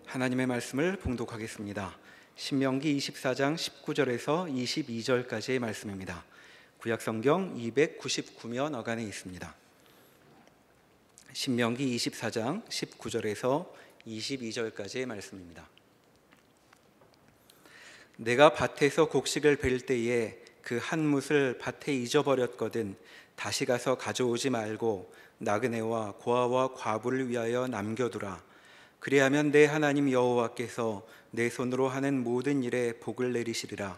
하나님의 말씀을 봉독하겠습니다. 신명기 24장 19절에서 22절까지의 말씀입니다. 구약성경 299면 어간에 있습니다. 신명기 24장 19절에서 22절까지의 말씀입니다. 내가 밭에서 곡식을 벨 때에 그 한 뭇을 밭에 잊어버렸거든 다시 가서 가져오지 말고 나그네와 고아와 과부를 위하여 남겨두라. 그리하면 내 하나님 여호와께서 내 손으로 하는 모든 일에 복을 내리시리라.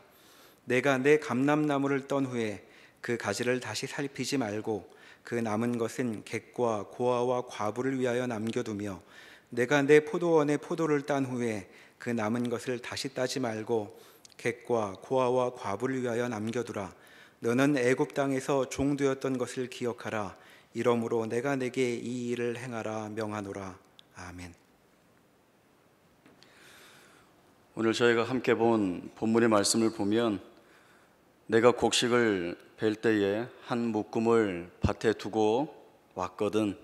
내가 내 감람나무를 떤 후에 그 가지를 다시 살피지 말고 그 남은 것은 객과 고아와 과부를 위하여 남겨두며 내가 내 포도원에 포도를 딴 후에 그 남은 것을 다시 따지 말고 객과 고아와 과부를 위하여 남겨두라. 너는 애굽 땅에서 종되었던 것을 기억하라. 이러므로 내가 내게 이 일을 행하라 명하노라. 아멘. 오늘 저희가 함께 본 본문의 말씀을 보면 내가 곡식을 벨 때에 한 묶음을 밭에 두고 왔거든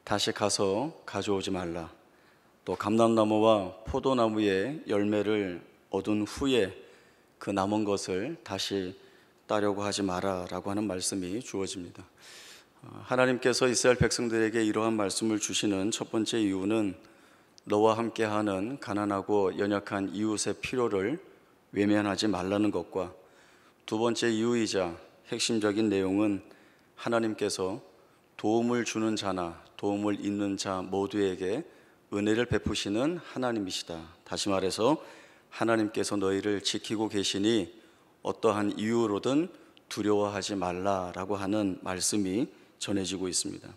다시 가서 가져오지 말라. 또 감람나무와 포도나무의 열매를 얻은 후에 그 남은 것을 다시 따려고 하지 마라 라고 하는 말씀이 주어집니다. 하나님께서 이스라엘 백성들에게 이러한 말씀을 주시는 첫 번째 이유는 너와 함께하는 가난하고 연약한 이웃의 필요를 외면하지 말라는 것과 두 번째 이유이자 핵심적인 내용은 하나님께서 도움을 주는 자나 도움을 잇는 자 모두에게 은혜를 베푸시는 하나님이시다. 다시 말해서 하나님께서 너희를 지키고 계시니 어떠한 이유로든 두려워하지 말라라고 하는 말씀이 전해지고 있습니다.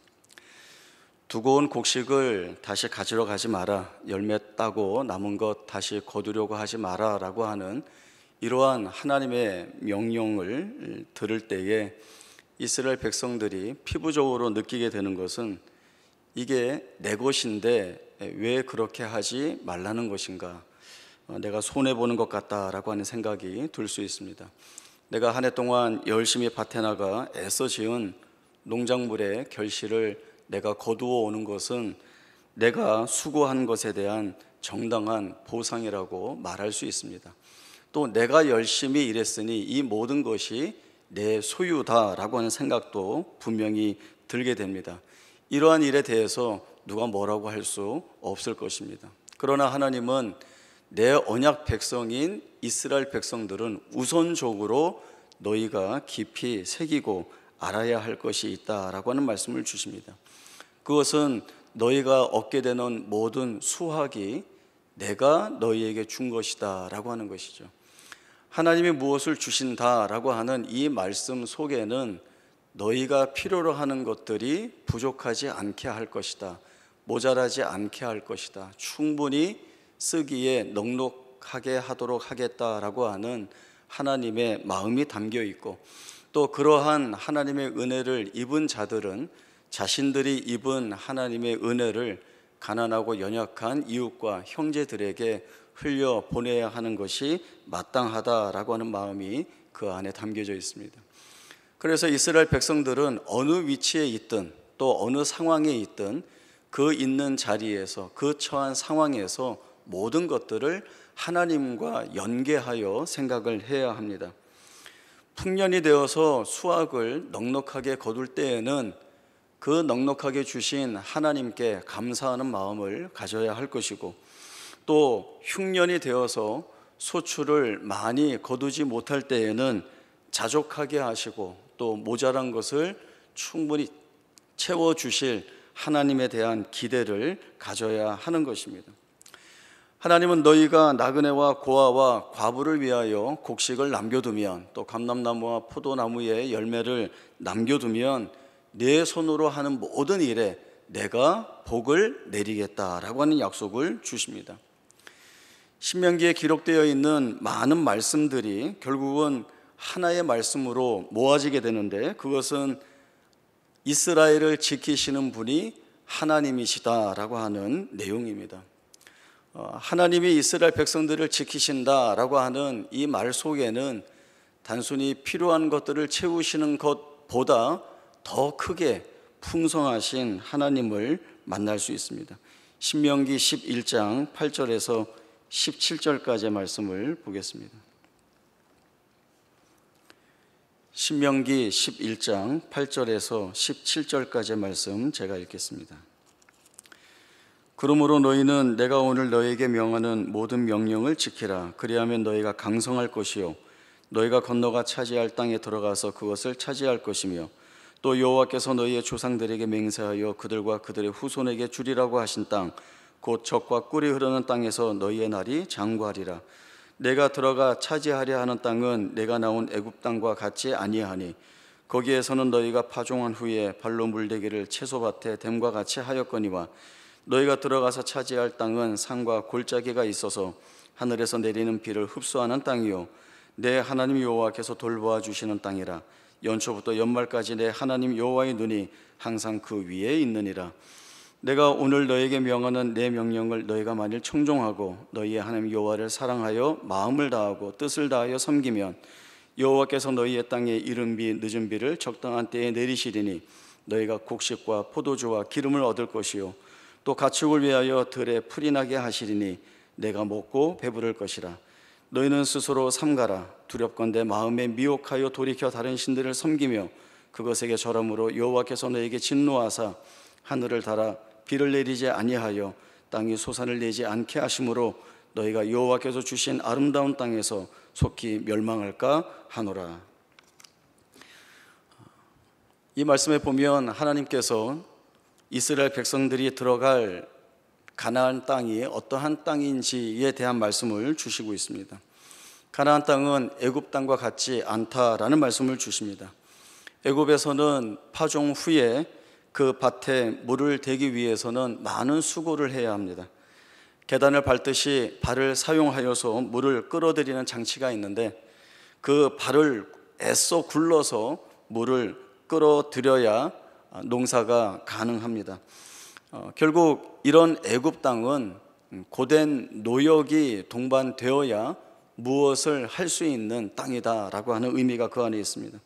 두고 온 곡식을 다시 가지러 가지 마라, 열매 따고 남은 것 다시 거두려고 하지 마라 라고 하는 이러한 하나님의 명령을 들을 때에 이스라엘 백성들이 피부적으로 느끼게 되는 것은 이게 내 것인데 왜 그렇게 하지 말라는 것인가, 내가 손해보는 것 같다라고 하는 생각이 들 수 있습니다. 내가 한 해 동안 열심히 밭에 나가 애써 지은 농작물의 결실을 내가 거두어 오는 것은 내가 수고한 것에 대한 정당한 보상이라고 말할 수 있습니다. 또 내가 열심히 일했으니 이 모든 것이 내 소유다라고 하는 생각도 분명히 들게 됩니다. 이러한 일에 대해서 누가 뭐라고 할 수 없을 것입니다. 그러나 하나님은 내 언약 백성인 이스라엘 백성들은 우선적으로 너희가 깊이 새기고 알아야 할 것이 있다라고 하는 말씀을 주십니다. 그것은 너희가 얻게 되는 모든 수확이 내가 너희에게 준 것이다 라고 하는 것이죠. 하나님이 무엇을 주신다라고 하는 이 말씀 속에는 너희가 필요로 하는 것들이 부족하지 않게 할 것이다, 모자라지 않게 할 것이다, 충분히 쓰기에 넉넉하게 하도록 하겠다라고 하는 하나님의 마음이 담겨 있고, 또 그러한 하나님의 은혜를 입은 자들은 자신들이 입은 하나님의 은혜를 가난하고 연약한 이웃과 형제들에게 흘려 보내야 하는 것이 마땅하다라고 하는 마음이 그 안에 담겨져 있습니다. 그래서 이스라엘 백성들은 어느 위치에 있든 또 어느 상황에 있든 그 있는 자리에서, 그 처한 상황에서 모든 것들을 하나님과 연계하여 생각을 해야 합니다. 풍년이 되어서 수확을 넉넉하게 거둘 때에는 그 넉넉하게 주신 하나님께 감사하는 마음을 가져야 할 것이고, 또 흉년이 되어서 소출을 많이 거두지 못할 때에는 자족하게 하시고 또 모자란 것을 충분히 채워주실 하나님에 대한 기대를 가져야 하는 것입니다. 하나님은 너희가 나그네와 고아와 과부를 위하여 곡식을 남겨두면, 또 감람나무와 포도나무의 열매를 남겨두면 내 손으로 하는 모든 일에 내가 복을 내리겠다라고 하는 약속을 주십니다. 신명기에 기록되어 있는 많은 말씀들이 결국은 하나의 말씀으로 모아지게 되는데, 그것은 이스라엘을 지키시는 분이 하나님이시다라고 하는 내용입니다. 하나님이 이스라엘 백성들을 지키신다라고 하는 이 말 속에는 단순히 필요한 것들을 채우시는 것보다 더 크게 풍성하신 하나님을 만날 수 있습니다. 신명기 11장 8절에서 17절까지의 말씀을 보겠습니다. 신명기 11장 8절에서 17절까지의 말씀 제가 읽겠습니다. 그러므로 너희는 내가 오늘 너희에게 명하는 모든 명령을 지키라. 그리하면 너희가 강성할 것이요 너희가 건너가 차지할 땅에 들어가서 그것을 차지할 것이며 또 여호와께서 너희의 조상들에게 맹세하여 그들과 그들의 후손에게 주리라고 하신 땅 곧 젖과 꿀이 흐르는 땅에서 너희의 날이 장구하리라. 내가 들어가 차지하려 하는 땅은 내가 나온 애굽 땅과 같지 아니하니 거기에서는 너희가 파종한 후에 발로 물대기를 채소밭에 댐과 같이 하였거니와 너희가 들어가서 차지할 땅은 산과 골짜기가 있어서 하늘에서 내리는 비를 흡수하는 땅이요 내 하나님 여호와께서 돌보아 주시는 땅이라. 연초부터 연말까지 내 하나님 여호와의 눈이 항상 그 위에 있느니라. 내가 오늘 너에게 명하는 내 명령을 너희가 만일 청종하고 너희의 하나님 여호와를 사랑하여 마음을 다하고 뜻을 다하여 섬기면 여호와께서 너희의 땅에 이른 비 늦은 비를 적당한 때에 내리시리니 너희가 곡식과 포도주와 기름을 얻을 것이요 또 가축을 위하여 들에 풀이 나게 하시리니 내가 먹고 배부를 것이라. 너희는 스스로 삼가라. 두렵건대 마음에 미혹하여 돌이켜 다른 신들을 섬기며 그것에게 절함으로 여호와께서 너희에게 진노하사 하늘을 달아 비를 내리지 아니하여 땅이 소산을 내지 않게 하심으로 너희가 여호와께서 주신 아름다운 땅에서 속히 멸망할까 하노라. 이 말씀에 보면 하나님께서 이스라엘 백성들이 들어갈 가나안 땅이 어떠한 땅인지에 대한 말씀을 주시고 있습니다. 가나안 땅은 애굽 땅과 같지 않다라는 말씀을 주십니다. 애굽에서는 파종 후에 그 밭에 물을 대기 위해서는 많은 수고를 해야 합니다. 계단을 밟듯이 발을 사용하여서 물을 끌어들이는 장치가 있는데 그 발을 애써 굴러서 물을 끌어들여야 농사가 가능합니다. 결국 이런 애굽 땅은 고된 노역이 동반되어야 무엇을 할 수 있는 땅이다라고 하는 의미가 그 안에 있습니다.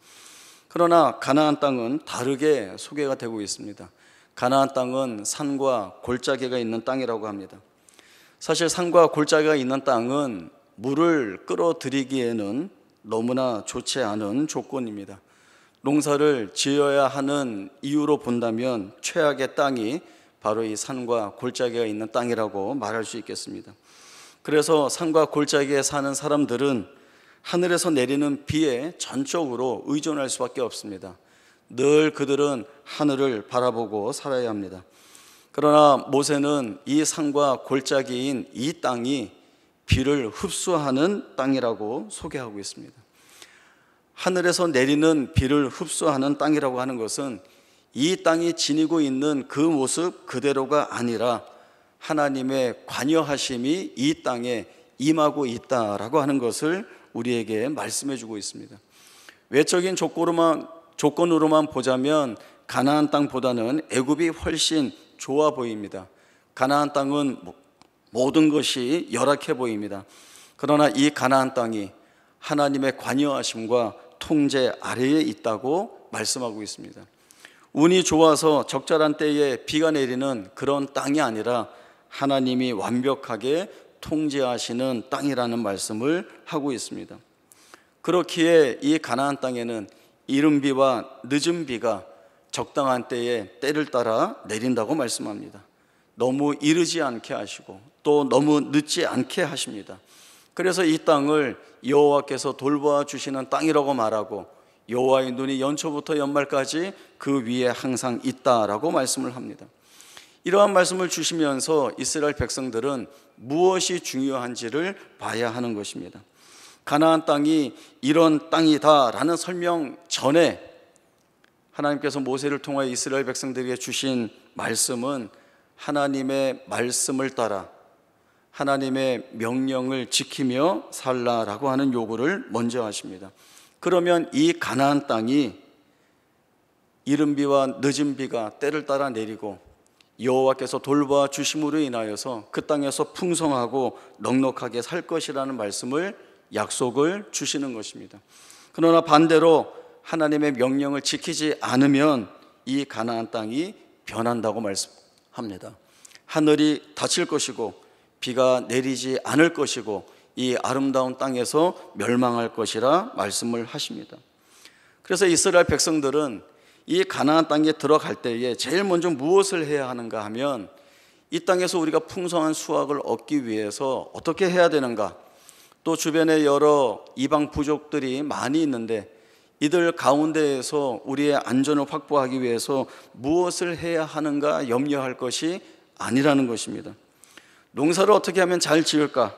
그러나 가나안 땅은 다르게 소개가 되고 있습니다. 가나안 땅은 산과 골짜기가 있는 땅이라고 합니다. 사실 산과 골짜기가 있는 땅은 물을 끌어들이기에는 너무나 좋지 않은 조건입니다. 농사를 지어야 하는 이유로 본다면 최악의 땅이 바로 이 산과 골짜기가 있는 땅이라고 말할 수 있겠습니다. 그래서 산과 골짜기에 사는 사람들은 하늘에서 내리는 비에 전적으로 의존할 수밖에 없습니다. 늘 그들은 하늘을 바라보고 살아야 합니다. 그러나 모세는 이 산과 골짜기인 이 땅이 비를 흡수하는 땅이라고 소개하고 있습니다. 하늘에서 내리는 비를 흡수하는 땅이라고 하는 것은 이 땅이 지니고 있는 그 모습 그대로가 아니라 하나님의 관여하심이 이 땅에 임하고 있다라고 하는 것을 우리에게 말씀해 주고 있습니다. 외적인 조건으로만 보자면 가나안 땅보다는 애굽이 훨씬 좋아 보입니다. 가나안 땅은 모든 것이 열악해 보입니다. 그러나 이 가나안 땅이 하나님의 관여하심과 통제 아래에 있다고 말씀하고 있습니다. 운이 좋아서 적절한 때에 비가 내리는 그런 땅이 아니라 하나님이 완벽하게 통제하시는 땅이라는 말씀을 하고 있습니다. 그렇기에 이 가나안 땅에는 이른 비와 늦은 비가 적당한 때에 때를 따라 내린다고 말씀합니다. 너무 이르지 않게 하시고 또 너무 늦지 않게 하십니다. 그래서 이 땅을 여호와께서 돌보아 주시는 땅이라고 말하고 여호와의 눈이 연초부터 연말까지 그 위에 항상 있다라고 말씀을 합니다. 이러한 말씀을 주시면서 이스라엘 백성들은 무엇이 중요한지를 봐야 하는 것입니다. 가나안 땅이 이런 땅이다라는 설명 전에 하나님께서 모세를 통하여 이스라엘 백성들에게 주신 말씀은 하나님의 말씀을 따라 하나님의 명령을 지키며 살라라고 하는 요구를 먼저 하십니다. 그러면 이 가나안 땅이 이른 비와 늦은 비가 때를 따라 내리고 여호와께서 돌보아 주심으로 인하여서 그 땅에서 풍성하고 넉넉하게 살 것이라는 말씀을 약속을 주시는 것입니다. 그러나 반대로 하나님의 명령을 지키지 않으면 이 가나안 땅이 변한다고 말씀합니다. 하늘이 닫힐 것이고 비가 내리지 않을 것이고 이 아름다운 땅에서 멸망할 것이라 말씀을 하십니다. 그래서 이스라엘 백성들은 이 가나안 땅에 들어갈 때에 제일 먼저 무엇을 해야 하는가 하면 이 땅에서 우리가 풍성한 수확을 얻기 위해서 어떻게 해야 되는가, 또 주변에 여러 이방 부족들이 많이 있는데 이들 가운데에서 우리의 안전을 확보하기 위해서 무엇을 해야 하는가 염려할 것이 아니라는 것입니다. 농사를 어떻게 하면 잘 지을까,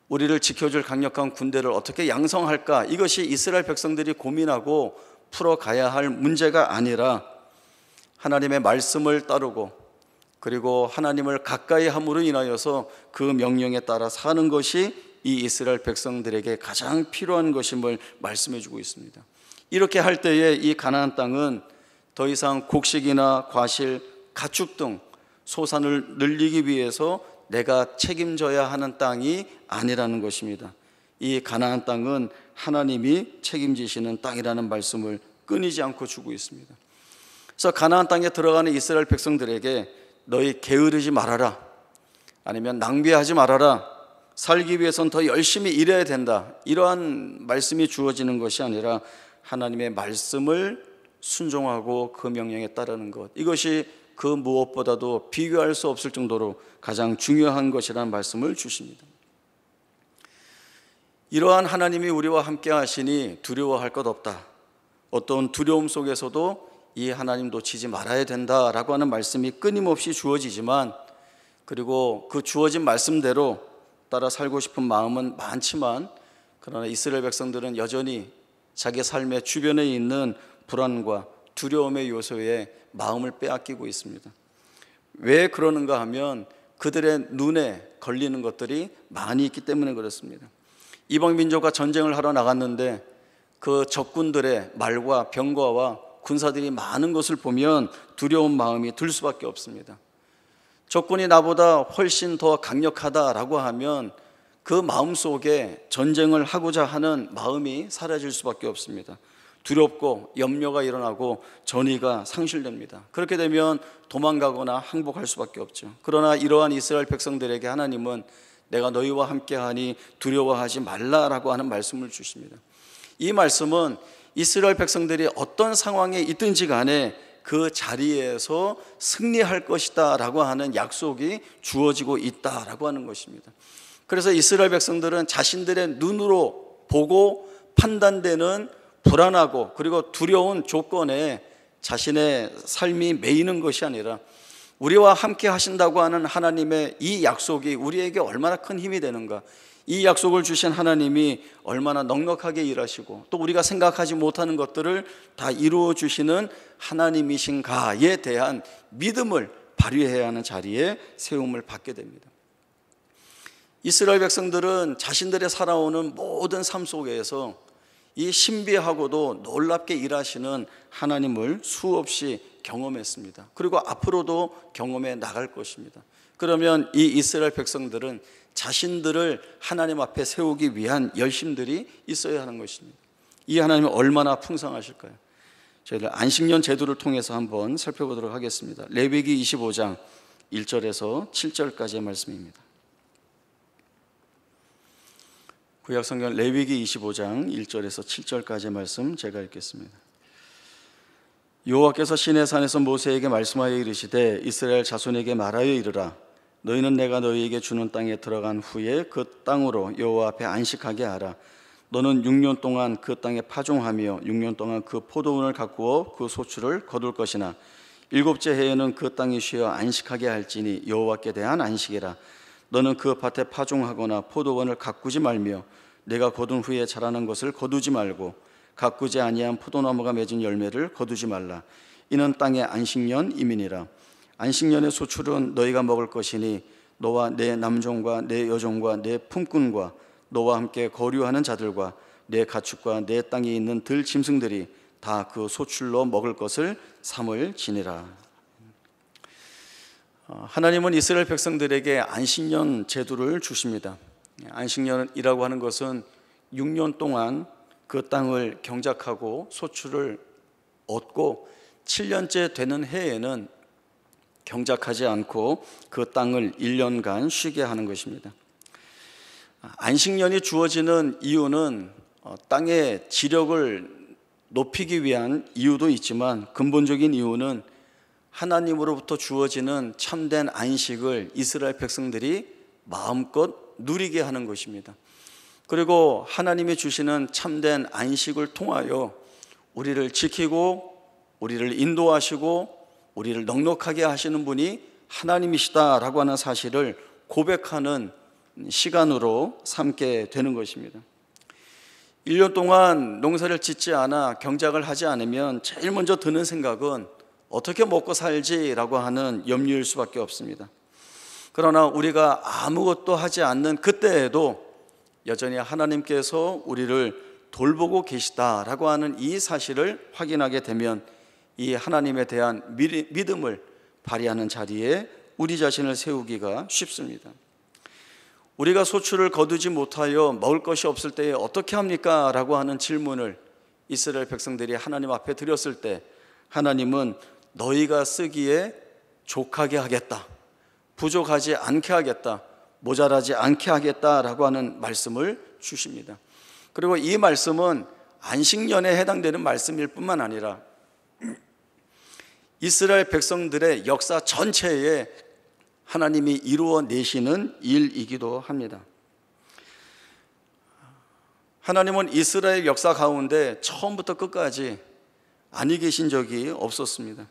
우리를 지켜줄 강력한 군대를 어떻게 양성할까, 이것이 이스라엘 백성들이 고민하고 풀어가야 할 문제가 아니라 하나님의 말씀을 따르고 그리고 하나님을 가까이 함으로 인하여서 그 명령에 따라 사는 것이 이 이스라엘 백성들에게 가장 필요한 것임을 말씀해 주고 있습니다. 이렇게 할 때에 이 가나안 땅은 더 이상 곡식이나 과실, 가축 등 소산을 늘리기 위해서 내가 책임져야 하는 땅이 아니라는 것입니다. 이 가나안 땅은 하나님이 책임지시는 땅이라는 말씀을 끊이지 않고 주고 있습니다. 그래서 가나안 땅에 들어가는 이스라엘 백성들에게 너희 게으르지 말아라, 아니면 낭비하지 말아라, 살기 위해선 더 열심히 일해야 된다, 이러한 말씀이 주어지는 것이 아니라 하나님의 말씀을 순종하고 그 명령에 따르는 것, 이것이 그 무엇보다도 비교할 수 없을 정도로 가장 중요한 것이라는 말씀을 주십니다. 이러한 하나님이 우리와 함께 하시니 두려워할 것 없다, 어떤 두려움 속에서도 이 하나님 놓치지 말아야 된다라고 하는 말씀이 끊임없이 주어지지만, 그리고 그 주어진 말씀대로 따라 살고 싶은 마음은 많지만, 그러나 이스라엘 백성들은 여전히 자기 삶의 주변에 있는 불안과 두려움의 요소에 마음을 빼앗기고 있습니다. 왜 그러는가 하면 그들의 눈에 걸리는 것들이 많이 있기 때문에 그렇습니다. 이방 민족과 전쟁을 하러 나갔는데 그 적군들의 말과 병거와 군사들이 많은 것을 보면 두려운 마음이 들 수밖에 없습니다. 적군이 나보다 훨씬 더 강력하다라고 하면 그 마음속에 전쟁을 하고자 하는 마음이 사라질 수밖에 없습니다. 두렵고 염려가 일어나고 전의가 상실됩니다. 그렇게 되면 도망가거나 항복할 수밖에 없죠. 그러나 이러한 이스라엘 백성들에게 하나님은 내가 너희와 함께하니 두려워하지 말라라고 하는 말씀을 주십니다. 이 말씀은 이스라엘 백성들이 어떤 상황에 있든지 간에 그 자리에서 승리할 것이다 라고 하는 약속이 주어지고 있다라고 하는 것입니다. 그래서 이스라엘 백성들은 자신들의 눈으로 보고 판단되는 불안하고 그리고 두려운 조건에 자신의 삶이 매이는 것이 아니라 우리와 함께 하신다고 하는 하나님의 이 약속이 우리에게 얼마나 큰 힘이 되는가, 이 약속을 주신 하나님이 얼마나 넉넉하게 일하시고 또 우리가 생각하지 못하는 것들을 다 이루어 주시는 하나님이신가에 대한 믿음을 발휘해야 하는 자리에 세움을 받게 됩니다. 이스라엘 백성들은 자신들의 살아오는 모든 삶 속에서 이 신비하고도 놀랍게 일하시는 하나님을 수없이 경험했습니다. 그리고 앞으로도 경험해 나갈 것입니다. 그러면 이 이스라엘 백성들은 자신들을 하나님 앞에 세우기 위한 열심들이 있어야 하는 것입니다. 이 하나님이 얼마나 풍성하실까요? 저희들 안식년 제도를 통해서 한번 살펴보도록 하겠습니다. 레위기 25장 1절에서 7절까지의 말씀입니다. 구약성경 레위기 25장 1절에서 7절까지의 말씀 제가 읽겠습니다. 여호와께서 시내산에서 모세에게 말씀하여 이르시되 이스라엘 자손에게 말하여 이르라. 너희는 내가 너희에게 주는 땅에 들어간 후에 그 땅으로 여호와 앞에 안식하게 하라. 너는 6년 동안 그 땅에 파종하며 6년 동안 그 포도원을 가꾸어 그 소출을 거둘 것이나 7째 해에는 그 땅이 쉬어 안식하게 할지니 여호와께 대한 안식이라. 너는 그 밭에 파종하거나 포도원을 가꾸지 말며 내가 거둔 후에 자라는 것을 거두지 말고 가꾸지 아니한 포도나무가 맺은 열매를 거두지 말라. 이는 땅의 안식년임이니라. 안식년의 소출은 너희가 먹을 것이니 너와 내 남종과 내 여종과 내 품꾼과 너와 함께 거류하는 자들과 내 가축과 내 땅에 있는 들 짐승들이 다 그 소출로 먹을 것을 삼을지니라. 하나님은 이스라엘 백성들에게 안식년 제도를 주십니다. 안식년이라고 하는 것은 6년 동안 그 땅을 경작하고 소출을 얻고 7년째 되는 해에는 경작하지 않고 그 땅을 1년간 쉬게 하는 것입니다. 안식년이 주어지는 이유는 땅의 지력을 높이기 위한 이유도 있지만 근본적인 이유는 하나님으로부터 주어지는 참된 안식을 이스라엘 백성들이 마음껏 누리게 하는 것입니다. 그리고 하나님이 주시는 참된 안식을 통하여 우리를 지키고 우리를 인도하시고 우리를 넉넉하게 하시는 분이 하나님이시다라고 하는 사실을 고백하는 시간으로 삼게 되는 것입니다. 1년 동안 농사를 짓지 않아 경작을 하지 않으면 제일 먼저 드는 생각은 어떻게 먹고 살지라고 하는 염려일 수밖에 없습니다. 그러나 우리가 아무것도 하지 않는 그때에도 여전히 하나님께서 우리를 돌보고 계시다라고 하는 이 사실을 확인하게 되면 이 하나님에 대한 믿음을 발휘하는 자리에 우리 자신을 세우기가 쉽습니다. 우리가 소출을 거두지 못하여 먹을 것이 없을 때에 어떻게 합니까? 라고 하는 질문을 이스라엘 백성들이 하나님 앞에 드렸을 때 하나님은 너희가 쓰기에 족하게 하겠다, 부족하지 않게 하겠다, 모자라지 않게 하겠다라고 하는 말씀을 주십니다. 그리고 이 말씀은 안식년에 해당되는 말씀일 뿐만 아니라 이스라엘 백성들의 역사 전체에 하나님이 이루어내시는 일이기도 합니다. 하나님은 이스라엘 역사 가운데 처음부터 끝까지 아니 계신 적이 없었습니다.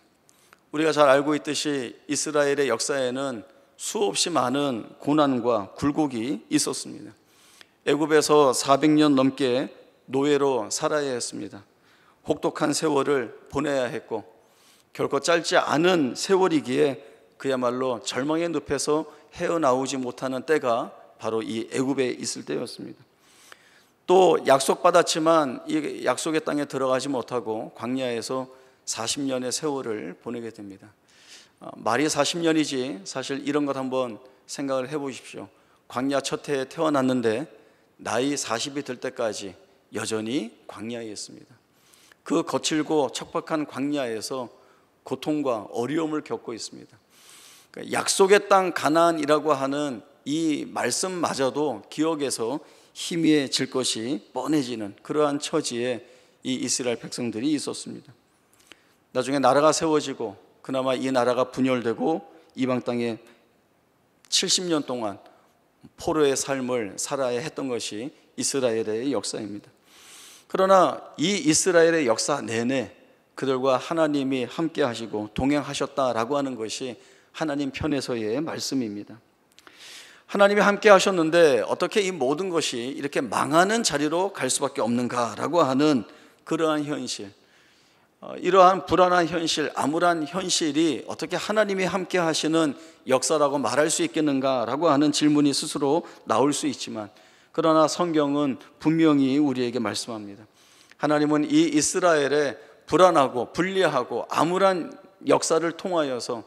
우리가 잘 알고 있듯이 이스라엘의 역사에는 수없이 많은 고난과 굴곡이 있었습니다. 애굽에서 400년 넘게 노예로 살아야 했습니다. 혹독한 세월을 보내야 했고 결코 짧지 않은 세월이기에 그야말로 절망의 늪에서 헤어나오지 못하는 때가 바로 이 애굽에 있을 때였습니다. 또 약속받았지만 이 약속의 땅에 들어가지 못하고 광야에서 40년의 세월을 보내게 됩니다. 말이 40년이지 사실 이런 것 한번 생각을 해보십시오. 광야 첫 해에 태어났는데 나이 40이 될 때까지 여전히 광야에 있습니다. 그 거칠고 척박한 광야에서 고통과 어려움을 겪고 있습니다. 약속의 땅 가나안이라고 하는 이 말씀마저도 기억에서 희미해질 것이 뻔해지는 그러한 처지에 이 이스라엘 백성들이 있었습니다. 나중에 나라가 세워지고 그나마 이 나라가 분열되고 이방 땅에 70년 동안 포로의 삶을 살아야 했던 것이 이스라엘의 역사입니다. 그러나 이 이스라엘의 역사 내내 그들과 하나님이 함께 하시고 동행하셨다라고 하는 것이 하나님 편에서의 말씀입니다. 하나님이 함께 하셨는데 어떻게 이 모든 것이 이렇게 망하는 자리로 갈 수밖에 없는가라고 하는 그러한 현실, 이러한 불안한 현실, 암울한 현실이 어떻게 하나님이 함께 하시는 역사라고 말할 수 있겠는가라고 하는 질문이 스스로 나올 수 있지만 그러나 성경은 분명히 우리에게 말씀합니다. 하나님은 이 이스라엘의 불안하고 불리하고 암울한 역사를 통하여서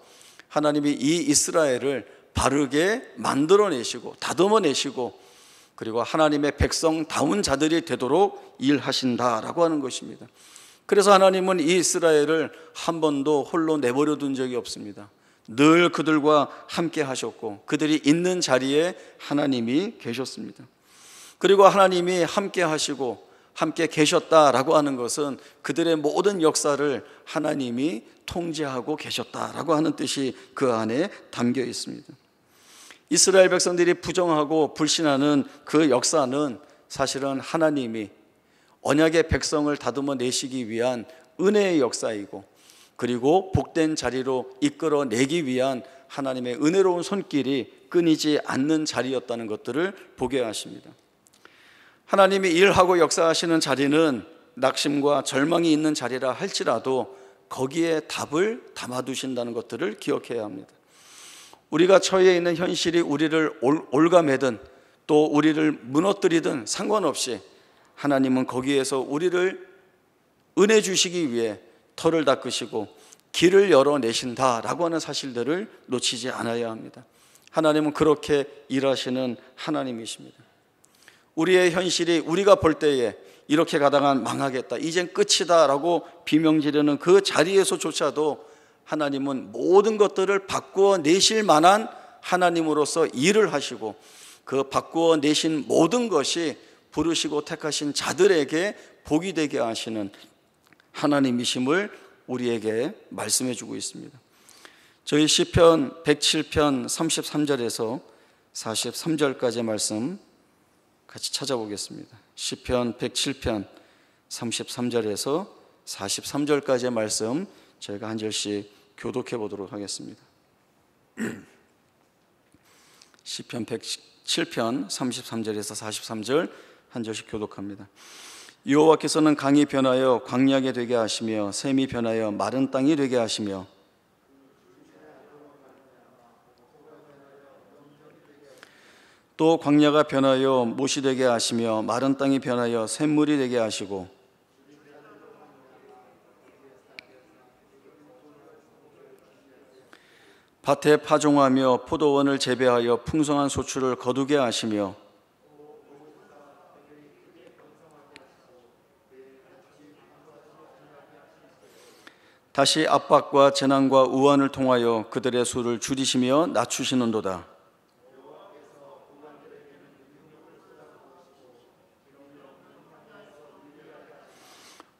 하나님이 이 이스라엘을 바르게 만들어내시고 다듬어내시고 그리고 하나님의 백성다운 자들이 되도록 일하신다라고 하는 것입니다. 그래서 하나님은 이 이스라엘을 한 번도 홀로 내버려 둔 적이 없습니다. 늘 그들과 함께 하셨고 그들이 있는 자리에 하나님이 계셨습니다. 그리고 하나님이 함께 하시고 함께 계셨다라고 하는 것은 그들의 모든 역사를 하나님이 통제하고 계셨다라고 하는 뜻이 그 안에 담겨 있습니다. 이스라엘 백성들이 부정하고 불신하는 그 역사는 사실은 하나님이 언약의 백성을 다듬어 내시기 위한 은혜의 역사이고 그리고 복된 자리로 이끌어내기 위한 하나님의 은혜로운 손길이 끊이지 않는 자리였다는 것들을 보게 하십니다. 하나님이 일하고 역사하시는 자리는 낙심과 절망이 있는 자리라 할지라도 거기에 답을 담아두신다는 것들을 기억해야 합니다. 우리가 처해 있는 현실이 우리를 올가매든 또 우리를 무너뜨리든 상관없이 하나님은 거기에서 우리를 은혜 주시기 위해 털을 닦으시고 길을 열어내신다라고 하는 사실들을 놓치지 않아야 합니다. 하나님은 그렇게 일하시는 하나님이십니다. 우리의 현실이 우리가 볼 때에 이렇게 가다간 망하겠다, 이젠 끝이다 라고 비명지르는 그 자리에서조차도 하나님은 모든 것들을 바꾸어 내실 만한 하나님으로서 일을 하시고 그 바꾸어 내신 모든 것이 부르시고 택하신 자들에게 복이 되게 하시는 하나님이심을 우리에게 말씀해 주고 있습니다. 저희 시편 107편 33절에서 43절까지의 말씀 같이 찾아보겠습니다. 시편 107편 33절에서 43절까지의 말씀 저희가 한 절씩 교독해 보도록 하겠습니다. 시편 107편 33절에서 43절 한 절씩 교독합니다. 여호와께서는 강이 변하여 광야게 되게 하시며 샘이 변하여 마른 땅이 되게 하시며 또 광야가 변하여 못이 되게 하시며 마른 땅이 변하여 샘물이 되게 하시고 밭에 파종하며 포도원을 재배하여 풍성한 소출을 거두게 하시며 다시 압박과 재난과 우환을 통하여 그들의 수를 줄이시며 낮추시는도다.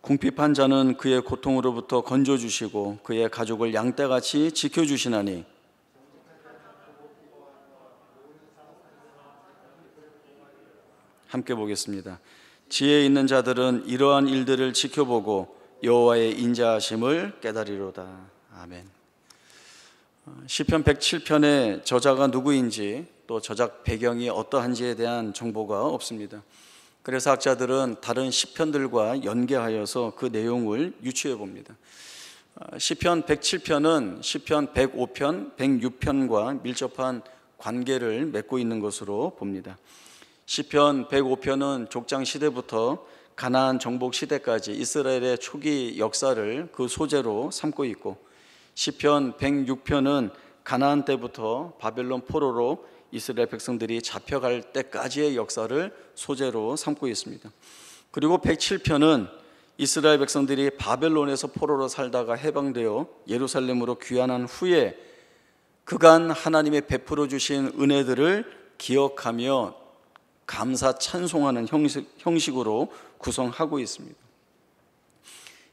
궁핍한 자는 그의 고통으로부터 건져주시고 그의 가족을 양떼같이 지켜주시나니 함께 보겠습니다. 지혜 있는 자들은 이러한 일들을 지켜보고 여호와의 인자하심을 깨달으리로다. 아멘. 시편 107편의 저자가 누구인지 또 저작 배경이 어떠한지에 대한 정보가 없습니다. 그래서 학자들은 다른 시편들과 연계하여서 그 내용을 유추해 봅니다. 시편 107편은 시편 105편, 106편과 밀접한 관계를 맺고 있는 것으로 봅니다. 시편 105편은 족장 시대부터 가나안 정복 시대까지 이스라엘의 초기 역사를 그 소재로 삼고 있고, 시편 106편은 가나안 때부터 바벨론 포로로 이스라엘 백성들이 잡혀갈 때까지의 역사를 소재로 삼고 있습니다. 그리고 107편은 이스라엘 백성들이 바벨론에서 포로로 살다가 해방되어 예루살렘으로 귀환한 후에 그간 하나님의 베풀어 주신 은혜들을 기억하며 감사 찬송하는 형식으로 구성하고 있습니다.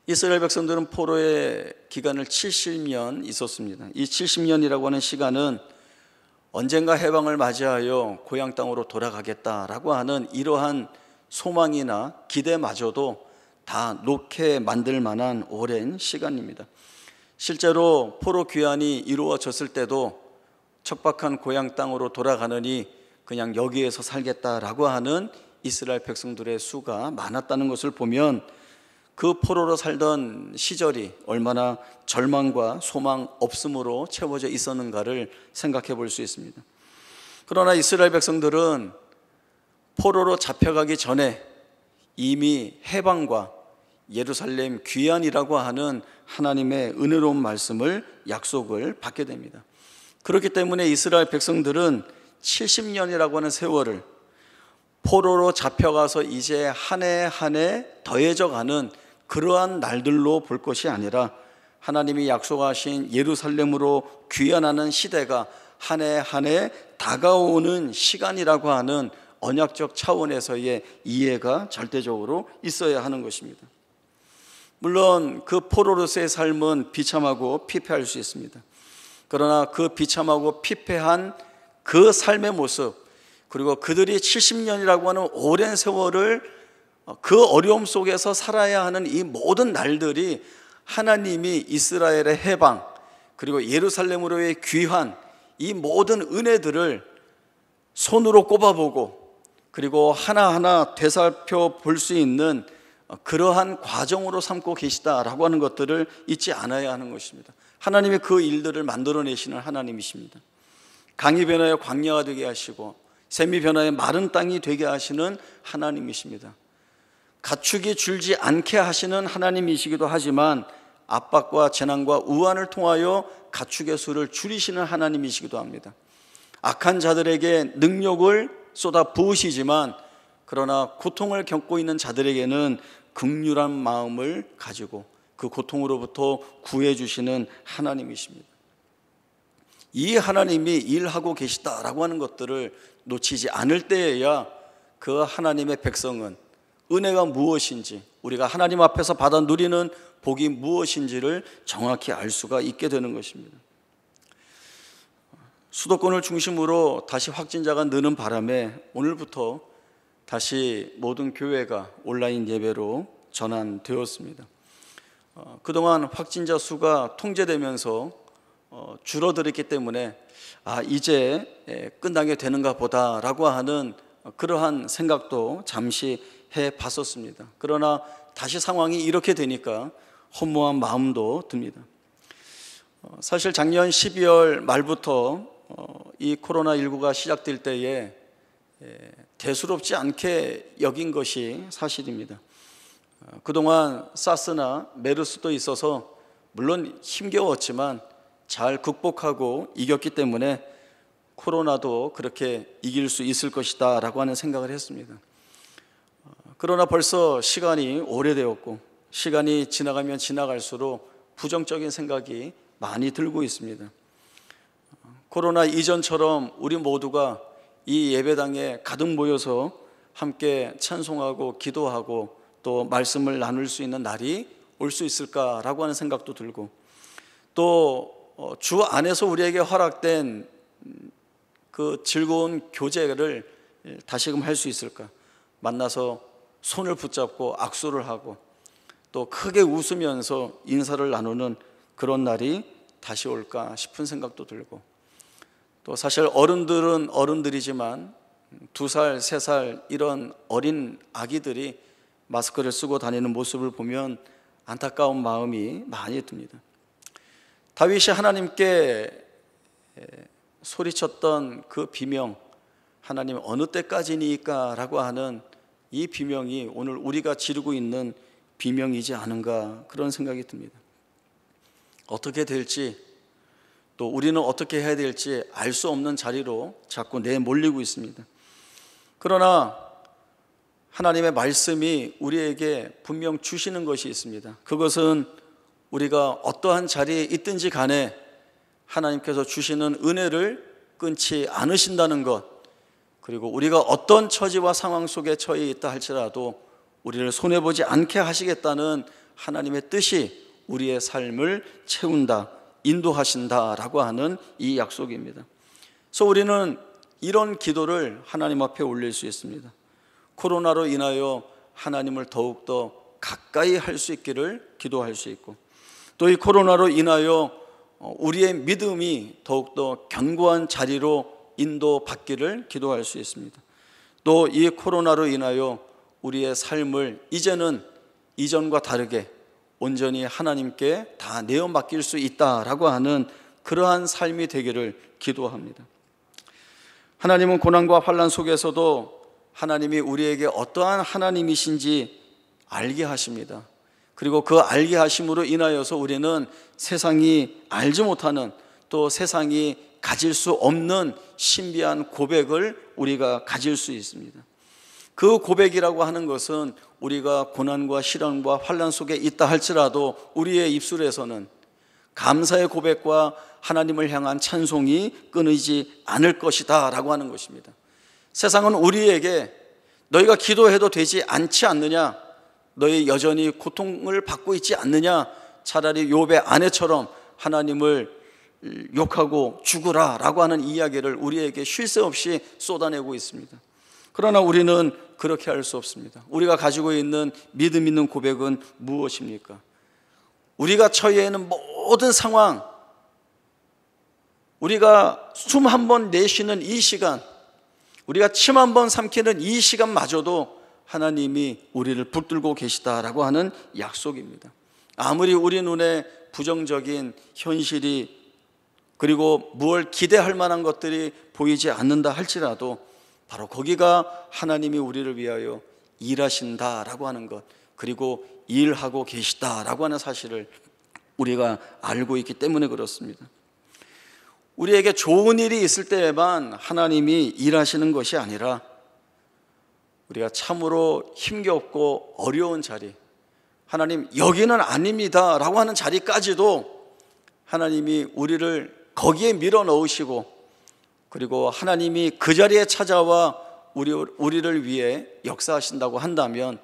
이스라엘 백성들은 포로의 기간을 70년 있었습니다. 이 70년이라고 하는 시간은 언젠가 해방을 맞이하여 고향 땅으로 돌아가겠다라고 하는 이러한 소망이나 기대마저도 다 놓게 만들 만한 오랜 시간입니다. 실제로 포로 귀환이 이루어졌을 때도 척박한 고향 땅으로 돌아가느니 그냥 여기에서 살겠다라고 하는 이스라엘 백성들의 수가 많았다는 것을 보면 그 포로로 살던 시절이 얼마나 절망과 소망 없음으로 채워져 있었는가를 생각해 볼 수 있습니다. 그러나 이스라엘 백성들은 포로로 잡혀가기 전에 이미 해방과 예루살렘 귀환이라고 하는 하나님의 은혜로운 말씀을 약속을 받게 됩니다. 그렇기 때문에 이스라엘 백성들은 70년이라고 하는 세월을 포로로 잡혀가서 이제 한 해 한 해 더해져 가는 그러한 날들로 볼 것이 아니라 하나님이 약속하신 예루살렘으로 귀환하는 시대가 한 해 한 해 다가오는 시간이라고 하는 언약적 차원에서의 이해가 절대적으로 있어야 하는 것입니다. 물론 그 포로로서의 삶은 비참하고 피폐할 수 있습니다. 그러나 그 비참하고 피폐한 그 삶의 모습, 그리고 그들이 70년이라고 하는 오랜 세월을 그 어려움 속에서 살아야 하는 이 모든 날들이 하나님이 이스라엘의 해방, 그리고 예루살렘으로의 귀환, 이 모든 은혜들을 손으로 꼽아보고 그리고 하나하나 되살펴 볼 수 있는 그러한 과정으로 삼고 계시다라고 하는 것들을 잊지 않아야 하는 것입니다. 하나님이 그 일들을 만들어내시는 하나님이십니다. 강이 변하여 광야가 되게 하시고 샘이 변하여 마른 땅이 되게 하시는 하나님이십니다. 가축이 줄지 않게 하시는 하나님이시기도 하지만 압박과 재난과 우환을 통하여 가축의 수를 줄이시는 하나님이시기도 합니다. 악한 자들에게 능력을 쏟아 부으시지만 그러나 고통을 겪고 있는 자들에게는 긍휼한 마음을 가지고 그 고통으로부터 구해 주시는 하나님이십니다. 이 하나님이 일하고 계시다라고 하는 것들을 놓치지 않을 때에야 그 하나님의 백성은 은혜가 무엇인지, 우리가 하나님 앞에서 받아 누리는 복이 무엇인지를 정확히 알 수가 있게 되는 것입니다. 수도권을 중심으로 다시 확진자가 느는 바람에 오늘부터 다시 모든 교회가 온라인 예배로 전환되었습니다. 그동안 확진자 수가 통제되면서 줄어들었기 때문에 이제 끝나게 되는가 보다라고 하는 그러한 생각도 잠시 해봤었습니다. 그러나 다시 상황이 이렇게 되니까 허무한 마음도 듭니다. 사실 작년 12월 말부터 이 코로나19가 시작될 때에 대수롭지 않게 여긴 것이 사실입니다. 그동안 사스나 메르스도 있어서 물론 힘겨웠지만 잘 극복하고 이겼기 때문에 코로나도 그렇게 이길 수 있을 것이다 라고 하는 생각을 했습니다. 그러나 벌써 시간이 오래되었고 시간이 지나가면 지나갈수록 부정적인 생각이 많이 들고 있습니다. 코로나 이전처럼 우리 모두가 이 예배당에 가득 모여서 함께 찬송하고 기도하고 또 말씀을 나눌 수 있는 날이 올 수 있을까라고 하는 생각도 들고, 또 주 안에서 우리에게 허락된 그 즐거운 교제를 다시금 할 수 있을까, 만나서 손을 붙잡고 악수를 하고 또 크게 웃으면서 인사를 나누는 그런 날이 다시 올까 싶은 생각도 들고, 또 사실 어른들은 어른들이지만 2살, 3살 이런 어린 아기들이 마스크를 쓰고 다니는 모습을 보면 안타까운 마음이 많이 듭니다. 다윗이 하나님께 소리쳤던 그 비명, 하나님 어느 때까지니까 라고 하는 이 비명이 오늘 우리가 지르고 있는 비명이지 않은가, 그런 생각이 듭니다. 어떻게 될지, 또 우리는 어떻게 해야 될지 알 수 없는 자리로 자꾸 내몰리고 있습니다. 그러나 하나님의 말씀이 우리에게 분명 주시는 것이 있습니다. 그것은 우리가 어떠한 자리에 있든지 간에 하나님께서 주시는 은혜를 끊지 않으신다는 것, 그리고 우리가 어떤 처지와 상황 속에 처해 있다 할지라도 우리를 손해보지 않게 하시겠다는 하나님의 뜻이 우리의 삶을 채운다, 인도하신다라고 하는 이 약속입니다. 그래서 우리는 이런 기도를 하나님 앞에 올릴 수 있습니다. 코로나로 인하여 하나님을 더욱더 가까이 할 수 있기를 기도할 수 있고, 또 이 코로나로 인하여 우리의 믿음이 더욱더 견고한 자리로 인도받기를 기도할 수 있습니다. 또 이 코로나로 인하여 우리의 삶을 이제는 이전과 다르게 온전히 하나님께 다 내어 맡길 수 있다라고 하는 그러한 삶이 되기를 기도합니다. 하나님은 고난과 환난 속에서도 하나님이 우리에게 어떠한 하나님이신지 알게 하십니다. 그리고 그 알게 하심으로 인하여서 우리는 세상이 알지 못하는, 또 세상이 가질 수 없는 신비한 고백을 우리가 가질 수 있습니다. 그 고백이라고 하는 것은 우리가 고난과 시련과 환난 속에 있다 할지라도 우리의 입술에서는 감사의 고백과 하나님을 향한 찬송이 끊이지 않을 것이다 라고 하는 것입니다. 세상은 우리에게 너희가 기도해도 되지 않지 않느냐, 너희 여전히 고통을 받고 있지 않느냐, 차라리 욥의 아내처럼 하나님을 욕하고 죽으라 라고 하는 이야기를 우리에게 쉴 새 없이 쏟아내고 있습니다. 그러나 우리는 그렇게 할 수 없습니다. 우리가 가지고 있는 믿음 있는 고백은 무엇입니까? 우리가 처해 있는 모든 상황, 우리가 숨 한 번 내쉬는 이 시간, 우리가 침 한 번 삼키는 이 시간마저도 하나님이 우리를 붙들고 계시다라고 하는 약속입니다. 아무리 우리 눈에 부정적인 현실이, 그리고 무엇 기대할 만한 것들이 보이지 않는다 할지라도 바로 거기가 하나님이 우리를 위하여 일하신다라고 하는 것, 그리고 일하고 계시다라고 하는 사실을 우리가 알고 있기 때문에 그렇습니다. 우리에게 좋은 일이 있을 때에만 하나님이 일하시는 것이 아니라 우리가 참으로 힘겹고 어려운 자리, 하나님 여기는 아닙니다 라고 하는 자리까지도 하나님이 우리를 거기에 밀어 넣으시고, 그리고 하나님이 그 자리에 찾아와 우리를 위해 역사하신다고 한다면,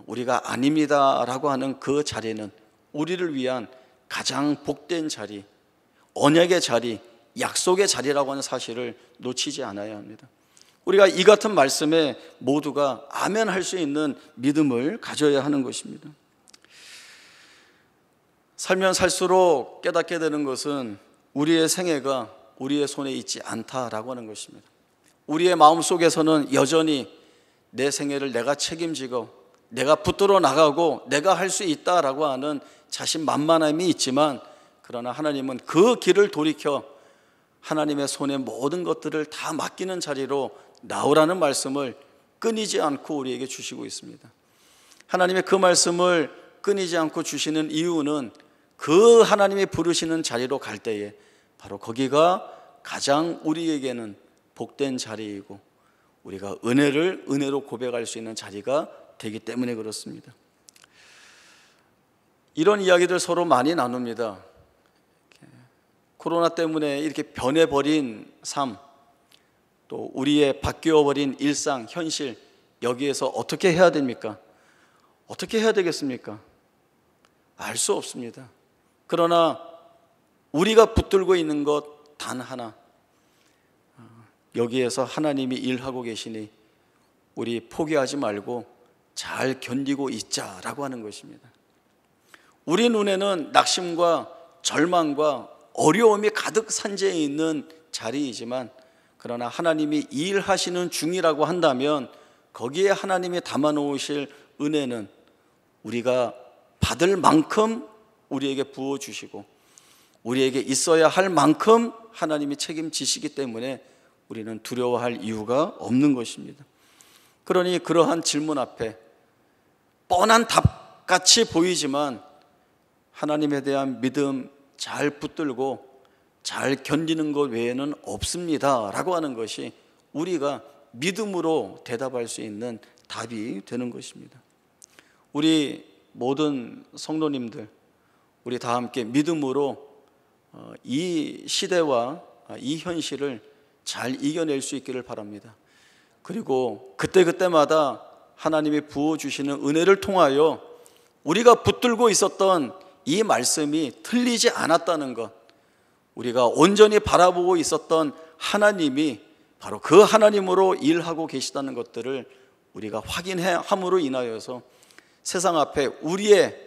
우리가 아닙니다 라고 하는 그 자리는 우리를 위한 가장 복된 자리, 언약의 자리, 약속의 자리라고 하는 사실을 놓치지 않아야 합니다. 우리가 이 같은 말씀에 모두가 아멘 할 수 있는 믿음을 가져야 하는 것입니다. 살면 살수록 깨닫게 되는 것은 우리의 생애가 우리의 손에 있지 않다라고 하는 것입니다. 우리의 마음속에서는 여전히 내 생애를 내가 책임지고 내가 붙들어 나가고 내가 할 수 있다라고 하는 자신만만함이 있지만, 그러나 하나님은 그 길을 돌이켜 하나님의 손에 모든 것들을 다 맡기는 자리로 나오라는 말씀을 끊이지 않고 우리에게 주시고 있습니다. 하나님의 그 말씀을 끊이지 않고 주시는 이유는 그 하나님이 부르시는 자리로 갈 때에 바로 거기가 가장 우리에게는 복된 자리이고 우리가 은혜로 고백할 수 있는 자리가 되기 때문에 그렇습니다. 이런 이야기들 서로 많이 나눕니다. 코로나 때문에 이렇게 변해버린 삶, 또 우리의 바뀌어버린 일상, 현실, 여기에서 어떻게 해야 됩니까? 어떻게 해야 되겠습니까? 알 수 없습니다. 그러나 우리가 붙들고 있는 것 단 하나, 여기에서 하나님이 일하고 계시니 우리 포기하지 말고 잘 견디고 있자라고 하는 것입니다. 우리 눈에는 낙심과 절망과 어려움이 가득 산재해 있는 자리이지만, 그러나 하나님이 일하시는 중이라고 한다면 거기에 하나님이 담아놓으실 은혜는 우리가 받을 만큼 우리에게 부어주시고 우리에게 있어야 할 만큼 하나님이 책임지시기 때문에 우리는 두려워할 이유가 없는 것입니다. 그러니 그러한 질문 앞에 뻔한 답같이 보이지만 하나님에 대한 믿음 잘 붙들고 잘 견디는 것 외에는 없습니다 라고 하는 것이 우리가 믿음으로 대답할 수 있는 답이 되는 것입니다. 우리 모든 성도님들, 우리 다 함께 믿음으로 이 시대와 이 현실을 잘 이겨낼 수 있기를 바랍니다. 그리고 그때그때마다 하나님이 부어주시는 은혜를 통하여 우리가 붙들고 있었던 이 말씀이 틀리지 않았다는 것, 우리가 온전히 바라보고 있었던 하나님이 바로 그 하나님으로 일하고 계시다는 것들을 우리가 확인함으로 인하여서 세상 앞에 우리의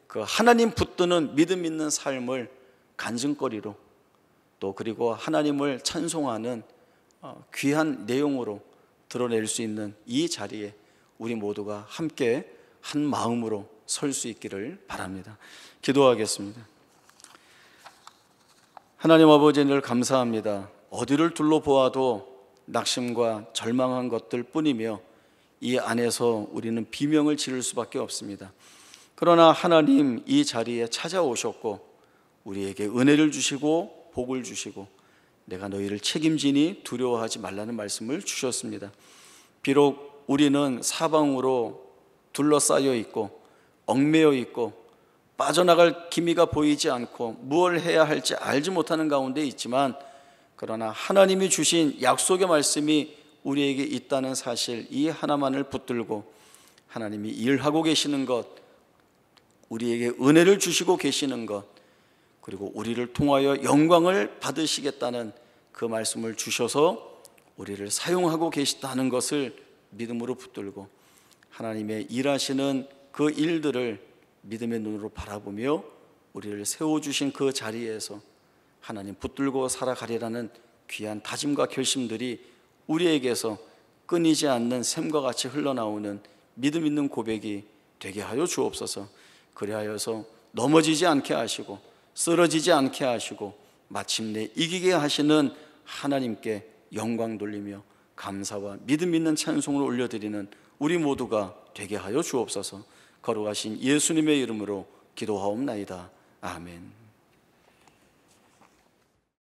그 하나님 붙드는 믿음 있는 삶을 간증거리로, 또 그리고 하나님을 찬송하는 귀한 내용으로 드러낼 수 있는 이 자리에 우리 모두가 함께 한 마음으로 설 수 있기를 바랍니다. 기도하겠습니다. 하나님 아버지, 늘 감사합니다. 어디를 둘러보아도 낙심과 절망한 것들 뿐이며 이 안에서 우리는 비명을 지를 수밖에 없습니다. 그러나 하나님 이 자리에 찾아오셨고 우리에게 은혜를 주시고 복을 주시고 내가 너희를 책임지니 두려워하지 말라는 말씀을 주셨습니다. 비록 우리는 사방으로 둘러싸여 있고 얽매여 있고 빠져나갈 기미가 보이지 않고 무엇을 해야 할지 알지 못하는 가운데 있지만, 그러나 하나님이 주신 약속의 말씀이 우리에게 있다는 사실, 이 하나만을 붙들고 하나님이 일하고 계시는 것, 우리에게 은혜를 주시고 계시는 것, 그리고 우리를 통하여 영광을 받으시겠다는 그 말씀을 주셔서 우리를 사용하고 계시다는 것을 믿음으로 붙들고 하나님의 일하시는 그 일들을 믿음의 눈으로 바라보며 우리를 세워주신 그 자리에서 하나님 붙들고 살아가리라는 귀한 다짐과 결심들이 우리에게서 끊이지 않는 샘과 같이 흘러나오는 믿음 있는 고백이 되게 하여 주옵소서. 그리하여서 넘어지지 않게 하시고 쓰러지지 않게 하시고 마침내 이기게 하시는 하나님께 영광 돌리며 감사와 믿음 있는 찬송을 올려드리는 우리 모두가 되게 하여 주옵소서. 거룩하신 예수님의 이름으로 기도하옵나이다. 아멘.